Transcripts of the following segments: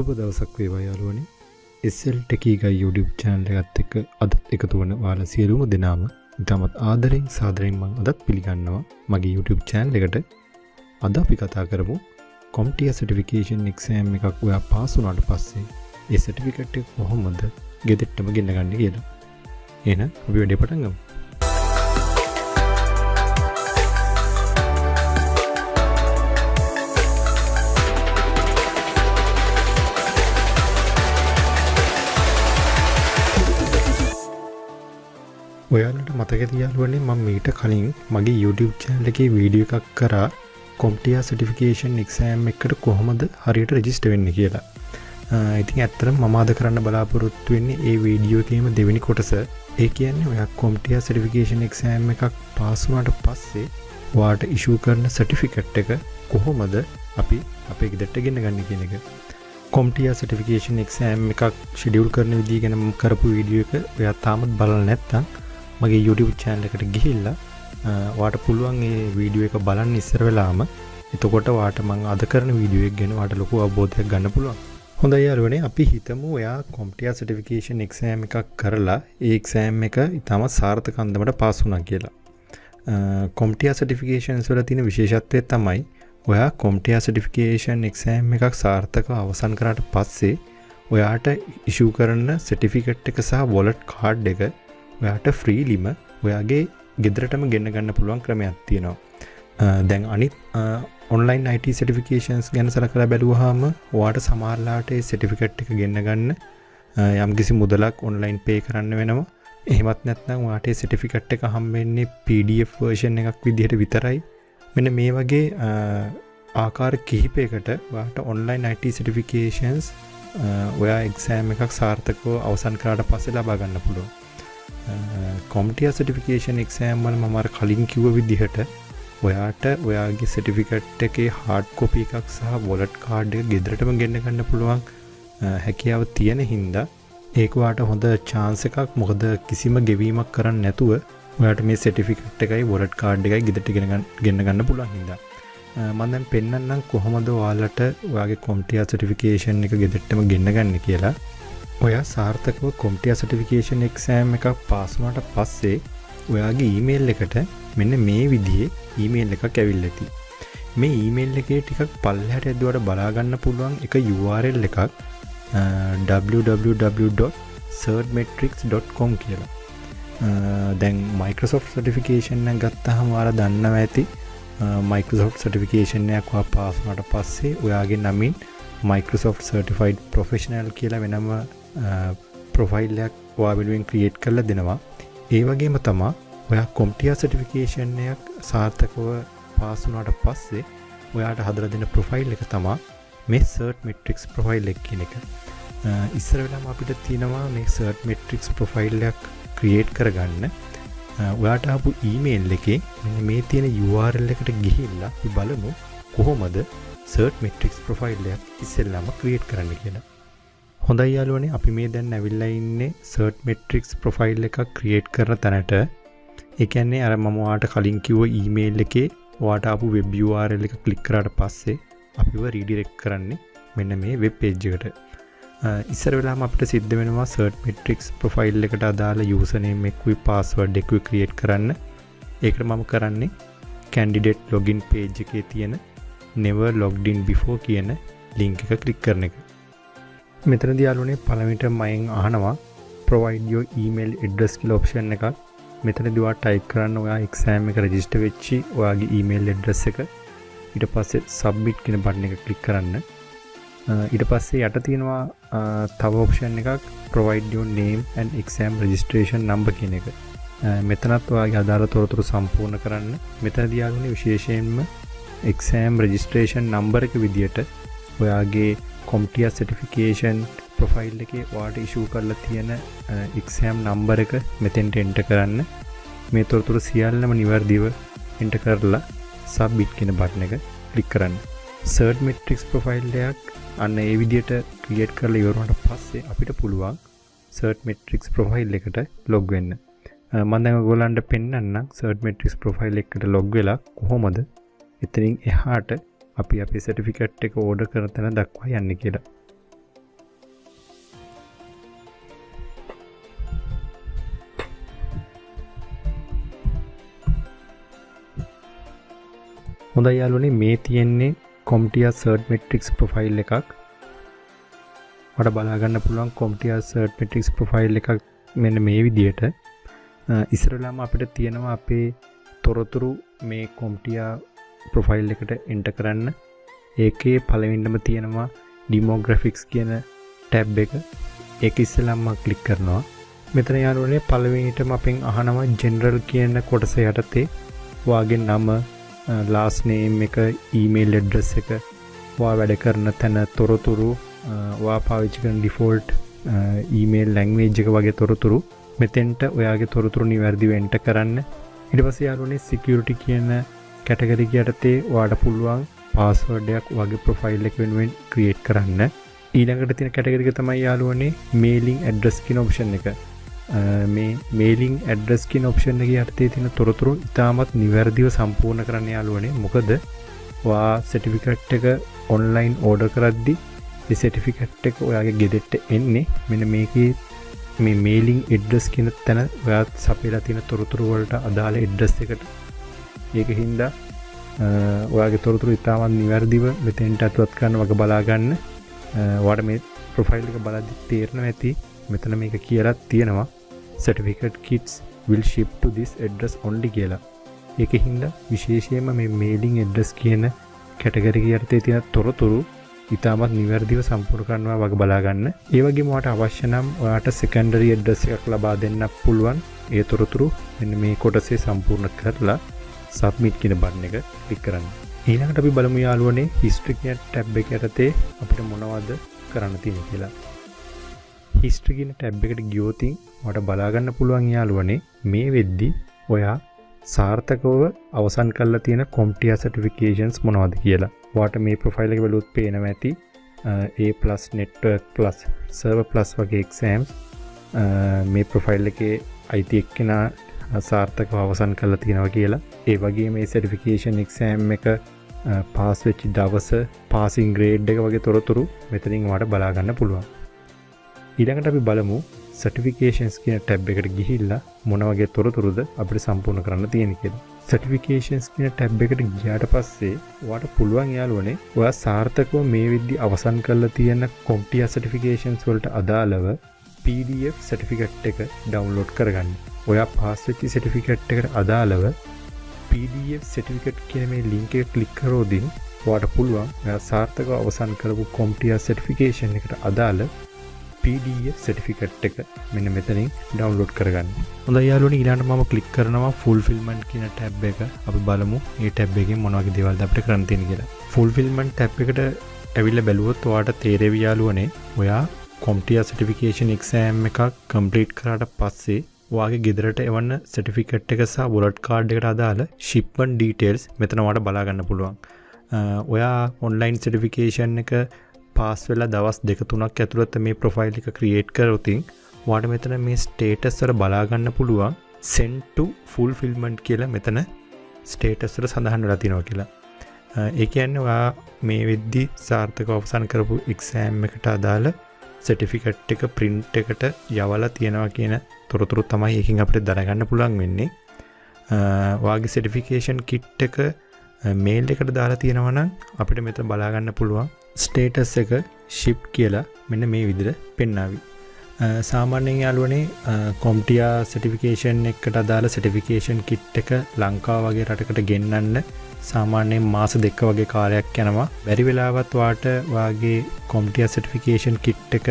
සුබ දවසක් වේවා යාළුවනි. SL Techie Guy YouTube channel එකත් එක්ක අදත් එකතු වන ඔයාලා සියලුම දෙනාම ඉතාමත් ආදරෙන් සාදරයෙන් මම අදත් පිළිගන්නවා මගේ YouTube channel එකට. අද අපි කතා කරමු CompTIA certification exam එකක් ඔයා පාස් වුණාට පස්සේ ඒ certificate එක කොහොමද ගෙදරටම ගෙන්න ගන්න කියලා. එහෙනම් අපි වැඩේ පටන් ගමු. ඔයාලට මතක තියාගන්න මම මීට කලින් මගේ YouTube channel එකේ වීඩියෝ එකක් කරා CompTIA certification exam එකට කොහොමද හරියට register වෙන්නේ කියලා. ඉතින් ඇත්තටම මම අද කරන්න බලාපොරොත්තු වෙන්නේ ඒ වීඩියෝ එකේම දෙවෙනි කොටස. ඒ කියන්නේ ඔයා CompTIA certification exam එකක් පාස් වුණාට පස්සේ ඔයාට issue කරන certificate එක කොහොමද අපි අපේ ගෙදරට ගෙන්න ගන්න කියන එක. CompTIA certification exam එකක් schedule කරන විදිය ගැන මම කරපු වීඩියෝ එක ඔයා තාමත් බලලා නැත්නම් මගේ YouTube channel එකට ගිහිල්ලා ඔයාට පුළුවන් මේ වීඩියෝ එක බලන්න ඉස්සර වෙලාම. එතකොට ඔයාට මම අද කරන වීඩියෝ එක ගැන ඔයාට ලොකු අවබෝධයක් ගන්න පුළුවන්. හොඳයි යාළුවනේ, අපි හිතමු ඔයා CompTIA certification exam එකක් කරලා ඒ exam එක ඉතාමත් සාර්ථක අන්දමට පාස් වුණා කියලා. CompTIA certifications වල තියෙන විශේෂත්වය තමයි ඔයා CompTIA certification exam එකක් සාර්ථකව අවසන් කරාට පස්සේ ඔයාට issue කරන certificate එක සහ wallet card එක ඔයාට ෆ්‍රීලිම ඔයාගේ ගෙදරටම ගෙන්න ගන්න පුළුවන් ක්‍රමයක් තියෙනවා. දැන් අනිත් online IT certifications ගැන සලකලා බැලුවාම ඔයාට සමහරලාට ඒ certificate එක ගෙන්න ගන්න යම්කිසි මුදලක් online pay කරන්න වෙනවා. එහෙමත් නැත්නම් ඔයාට ඒ certificate එක හම්බෙන්නේ PDF version එකක් විදිහට විතරයි. මෙන්න මේ වගේ ආකාර කිහිපයකට ඔයාට online IT certifications ඔයා exam එකක් සාර්ථකව අවසන් කරාට පස්සේ ලබා ගන්න පුළුවන්. CompTIA certification exam වල මම අර කලින් කිව්ව විදිහට ඔයාට ඔයාගේ certificate එකේ hard copy එකක් සහ wallet card එක ගෙදරටම ගෙන්න ගන්න පුළුවන් හැකියාව තියෙන හින්දා ඒක ඔයාට හොඳ chance එකක්. මොකද කිසිම ගෙවීමක් කරන්න නැතුව ඔයාට මේ certificate එකයි wallet card එකයි ගෙදරට ගෙන්න ගන්න පුළුවන් හින්දා මම දැන් පෙන්නන්නම් කොහොමද ඔයාලට ඔයාගේ CompTIA certification එක ගෙදරටම ගෙන්න ගන්න කියලා. ඔයා සාර්ථකව CompTIA certification exam එකක් පාස් වුණාට පස්සේ ඔයාගේ email එකට මෙන්න මේ විදිහේ email එකක් ඇවිල්ලා ඇති. මේ email එකේ ටිකක් පල්ලෙහාට ඇද්දුවට බලා ගන්න පුළුවන් එක URL එකක් www.certmetrics.com කියලා. දැන් Microsoft certification එක ගත්තාම ඔයාලා දන්නවා ඇති Microsoft certification එකක් ඔයා පාස් වුණාට පස්සේ ඔයාගේ නමින් Microsoft certified professional කියලා වෙනම ප්‍රොෆයිල් එකක් ඔයා වෙනුවෙන් ක්‍රියේට් කරලා දෙනවා. ඒ වගේම තමයි ඔයා CompTIA certification එකක් සාර්ථකව පාස් වුණාට පස්සේ ඔයාට හදලා දෙන ප්‍රොෆයිල් එක තමයි මේ Certmetrics ප්‍රොෆයිල් එක කියන එක. ඉස්සර වෙලාම අපිට තියෙනවා මේ Certmetrics ප්‍රොෆයිල් එකක් ක්‍රියේට් කරගන්න. ඔයාට ආපු ඊමේල් එකේ මෙන්න මේ තියෙන URL එකට ගිහිල්ලා අපි බලමු කොහොමද Certmetrics ප්‍රොෆයිල් එකක් ඉස්සෙල්ලාම ක්‍රියේට් කරන්න කියලා. හොඳයි යාළුවනේ, අපි මේ දැන් ඇවිල්ලා ඉන්නේ Certmetrics ප්‍රොෆයිල් එකක් ක්‍රියේට් කරන තැනට. ඒ කියන්නේ අර මම ඔයාට කලින් කිව්ව ඊමේල් එකේ ඔයාට ආපු වෙබ් URL එක ක්ලික් කරාට පස්සේ අපිව රීඩිරෙක්ට් කරන්නේ මෙන්න මේ වෙබ් පේජ් එකට. ඉස්සර වෙලාම අපිට සිද්ධ වෙනවා Certmetrics ප්‍රොෆයිල් එකට අදාළ username එකකුයි password එකකුයි ක්‍රියේට් කරන්න. ඒකට මම කරන්නේ candidate login page එකේ තියෙන never logged in before කියන link එක ක්ලික් කරන එක. මෙතනදී යාළුවනේ පළවෙනිට මයෙන් අහනවා provide your email address කියලා option එකක්. මෙතනදී ඔයා type කරන්න ඔයා exam එක register වෙච්චි ඔයාගේ email address එක. ඊට පස්සේ submit කියන button එක click කරන්න. ඊට පස්සේ යට තියෙනවා තව option එකක් provide your name and exam registration number කියන එක. මෙතනත් ඔයාගේ අදාළ තොරතුරු සම්පූර්ණ කරන්න. මෙතනදී යාළුවනේ විශේෂයෙන්ම exam registration number එක විදියට ඔයාගේ CompTIA certification profile එකේ ඔයාට issue කරලා තියෙන exam number එක මෙතෙන්ට enter කරන්න. මේ තොරතුරු සියල්ලම නිවැරදිව enter කරලා submit කියන button එක click කරන්න. Certmetrics profile එකක් අන්න ඒ විදියට create කරලා ඉවර වුණාට පස්සේ අපිට පුළුවන් Certmetrics profile එකට log වෙන්න. මම දැන් ඔයගොල්ලන්ට පෙන්නන්නම් Certmetrics profile එකට log වෙලා කොහොමද එතනින් එහාට අපි අපේ certificate එක order කරන තැන දක්වා යන්නේ කියලා. හොඳයි යාළුවනේ මේ තියෙන්නේ CompTIA Cert Matrix profile එකක්. ඔයාලට බලා ගන්න පුළුවන් CompTIA Cert Matrix profile එකක් මෙන්න මේ විදියට. ඉස්සරලාම අපිට තියෙනවා අපේ තොරතුරු මේ CompTIA profile එකට enter කරන්න. ඒකේ පළවෙනිම තියෙනවා demographics කියන tab එක. ඒක ඉස්සෙල්ලාම ක්ලික් කරනවා. මෙතන යාළුවනේ පළවෙනිටම අපෙන් අහනවා general කියන කොටස යටතේ ඔයාගේ නම, last name එක, email address එක, ඔයා වැඩ කරන තැන තොරතුරු, ඔයා පාවිච්චි කරන default email language එක වගේ තොරතුරු මෙතෙන්ට ඔයාගේ තොරතුරු නිවැරදිව enter කරන්න. ඊට පස්සේ යාළුවනේ security කියන category යටතේ ඔයාට පුළුවන් password එකක් ඔයාගේ profile එක වෙනුවෙන් create කරන්න. ඊළඟට තියෙන category එක තමයි යාළුවනේ mailing address කියන option එක. මේ mailing address කියන option එක යටතේ තියෙන තොරතුරු ඉතාමත් නිවැරදිව සම්පූර්ණ කරන්න යාළුවනේ. මොකද ඔයා certificate එක online order කරද්දී ඒ certificate එක ඔයාගේ ගෙදරට එන්නේ මෙන්න මේකේ මේ mailing address කියන තැන ඔයා සපයලා තියෙන තොරතුරු වලට අදාළ address එකට. ඒකින්ද ඔයාගේ තොරතුරු ඉතාමත් නිවැරදිව මෙතෙන්ට අතුවත් කරන්න වග බලා ගන්න. ඔයාට මේ profile එක බලද්දි තේරෙනවා ඇති මෙතන මේක කියලා තියෙනවා certificate kits will ship to this address only කියලා. ඒකින්ද විශේෂයෙන්ම මේ mailing address කියන category යටතේ තියෙන තොරතුරු ඉතාමත් නිවැරදිව සම්පූර්ණ කරනවා වග බලා ගන්න. ඒ වගේම ඔයාට අවශ්‍ය නම් ඔයාට secondary address එකක් ලබා දෙන්න පුළුවන්. ඒ තොරතුරු මෙන්න මේ කොටසේ සම්පූර්ණ කරලා submit කියන බටන් එක ක්ලික් කරන්න. ඊළඟට අපි බලමු යාළුවනේ history කියන tab එක යටතේ අපිට මොනවද කරන්න තියෙන්නේ කියලා. history කියන tab එකට ගියොත් ඔයාට බලා ගන්න පුළුවන් යාළුවනේ මේ වෙද්දි ඔයා සාර්ථකව අවසන් කරලා තියෙන CompTIA certifications මොනවද කියලා. ඔයාට මේ profile එක බලුවොත් පේනවා ඇති A+ network plus server plus වගේ exams මේ profile එකේ IT එක්කෙනා සාර්ථකව අවසන් කරලා තියෙනවා කියලා. ඒ වගේම මේ certification exam එක පාස් වෙච්ච දවස, passing grade එක වගේ තොරතුරු මෙතනින් ඔයාලට බලා ගන්න පුළුවන්. ඊළඟට අපි බලමු certifications කියන tab එකට ගිහිල්ලා මොන වගේ තොරතුරුද අපිට සම්පූර්ණ කරන්න තියෙන්නේ කියලා. certifications කියන tab එකට ගියාට පස්සේ ඔයාලට පුළුවන් යාළුවනේ ඔයා සාර්ථකව මේ විදිහි අවසන් කරලා තියෙන CompTIA certifications වලට අදාළව PDF certificate එක download කරගන්න. ඔයා පාස් වෙච්ච certificate එකට අදාළව PDF certificate කියන මේ link එක click කරොතින් ඔයාට පුළුවන් ඔයා සාර්ථකව අවසන් කරපු CompTIA certification එකට අදාළ PDF certificate එක මෙන්න මෙතනින් download කරගන්න. හොඳයි යාළුවනේ ඊළඟට මම click කරනවා fulfillment කියන tab එක. අපි බලමු මේ tab එකෙන් මොන වගේ දේවල්ද අපිට කරන්න තියෙන්නේ කියලා. fulfillment tab එකට ඇවිල්ලා බැලුවොත් ඔයාට තේරෙවි යාළුවනේ ඔයා CompTIA certification exam එකක් complete කරාට පස්සේ ඔයාගේ ගෙදරට එවන්න certificate එක සහ wallet card එකට අදාළ shipment details මෙතන ඔයාලට බලා ගන්න පුළුවන්. ඔයා online certification එක පාස් වෙලා දවස් 2-3ක් ඇතුළත මේ profile එක create කරොත් ඔයාලට මෙතන මේ status වල බලා ගන්න පුළුවන් send to fulfillment කියලා මෙතන status වල සඳහන් වෙලා තියෙනවා කියලා. ඒ කියන්නේ ඔයා මේ වෙද්දි සාර්ථකව අවසන් කරපු exam එකට අදාළ certificate එක print එකට යවලා තියෙනවා කියන තොරතුරු තමයි එකකින් අපිට දැනගන්න පුළුවන් වෙන්නේ. ඔයාගේ certification kit එක mail එකට දාලා තියෙනවා නම් අපිට මෙතන බලා ගන්න පුළුවන් status එක ship කියලා මෙන්න මේ විදිහට පෙන්නාවි. සාමාන්‍යයෙන් යාළුවනේ CompTIA certification එකට අදාළ certification kit එක ලංකාව වගේ රටකට ගෙන්නන්න සාමාන්‍යයෙන් මාස 2 වගේ කාලයක් යනවා. බැරි වෙලාවත් වාට වාගේ CompTIA certification kit එක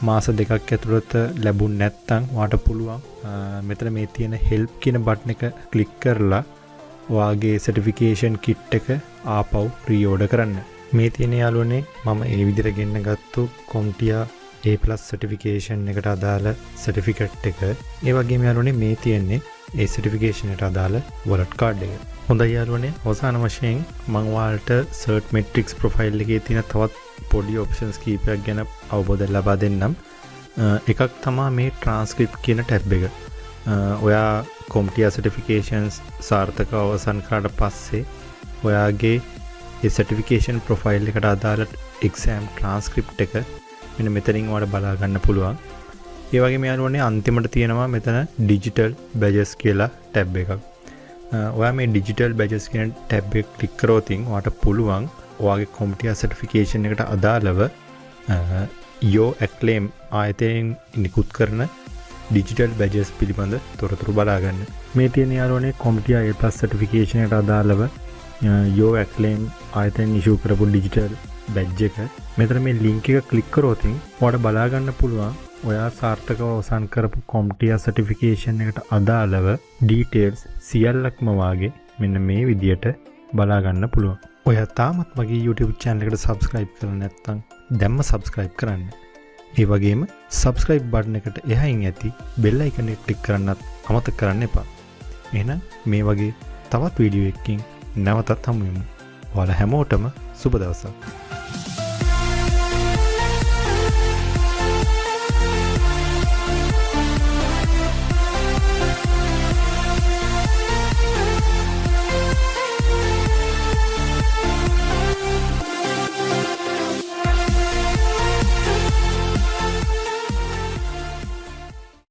මාස 2ක් ඇතුළත ලැබුණ නැත්නම් වාට පුළුවන් මෙතන මේ තියෙන help කියන බටන් එක ක්ලික් කරලා වාගේ certification kit එක ආපහු pre-order කරන්න. මේ තියෙන යාළුවනේ මම ඒ විදිහට ගෙන්න ගත්තු CompTIA A+ certification එකට අදාළ certificate එක. ඒ වගේම යාළුවනේ මේ තියෙන්නේ ඒ certification එකට අදාළ wallet card එක. හොඳයි යාළුවනේ අවසාන වශයෙන් මම ඔයාලට Cert Matrix profile එකේ තියෙන තවත් පොඩි options කීපයක් ගැන අවබෝධයක් ලබා දෙන්නම්. එකක් තමයි මේ transcript කියන tab එක. ඔයා CompTIA certifications සාර්ථකව අවසන් කරාට පස්සේ ඔයාගේ ඒ certification profile එකට අදාළ exam transcript එක මෙන්න මෙතනින් ඔයාලට බලා ගන්න පුළුවන්. ඒ වගේම යාළුවනේ අන්තිමට තියෙනවා මෙතන digital badges කියලා tab එකක්. ඔයා මේ ඩිජිටල් බැජස් කියන ටැබ් එක ක්ලික් කරොත් ඔයාට පුළුවන් ඔයාගේ CompTIA සර්ටිෆිකේෂන් එකට අදාළව යෝ ඇක්ලේම් ආයතනයෙන් නිකුත් කරන ඩිජිටල් බැජස් පිළිබඳ තොරතුරු බලා ගන්න. මේ තියෙන යාළුවනේ CompTIA A+ සර්ටිෆිකේෂන් එකට අදාළව යෝ ඇක්ලේම් ආයතනයෙන් ඉෂුව කරපු ඩිජිටල් බැජ් එක. මෙතන මේ ලින්ක් එක ක්ලික් කරොත් ඔයාට බලා ගන්න පුළුවන් ඔයා සාර්ථකව අවසන් කරපු CompTIA සර්ටිෆිකේෂන් එකට අදාළව ඩීටේල්ස් සියල්ලක්ම වාගේ මෙන්න මේ විදියට බලා ගන්න පුළුවන්. ඔයා තාමත් මගේ YouTube channel එකට subscribe කරලා නැත්නම් දැම්ම subscribe කරන්න. ඒ වගේම subscribe button එකට එහයින් ඇති bell icon එක click කරන්නත් අමතක කරන්න එපා. එහෙනම් මේ වගේ තවත් වීඩියෝ එකකින් නැවතත් හමු වෙමු. ඔයාලා හැමෝටම සුබ දවසක්.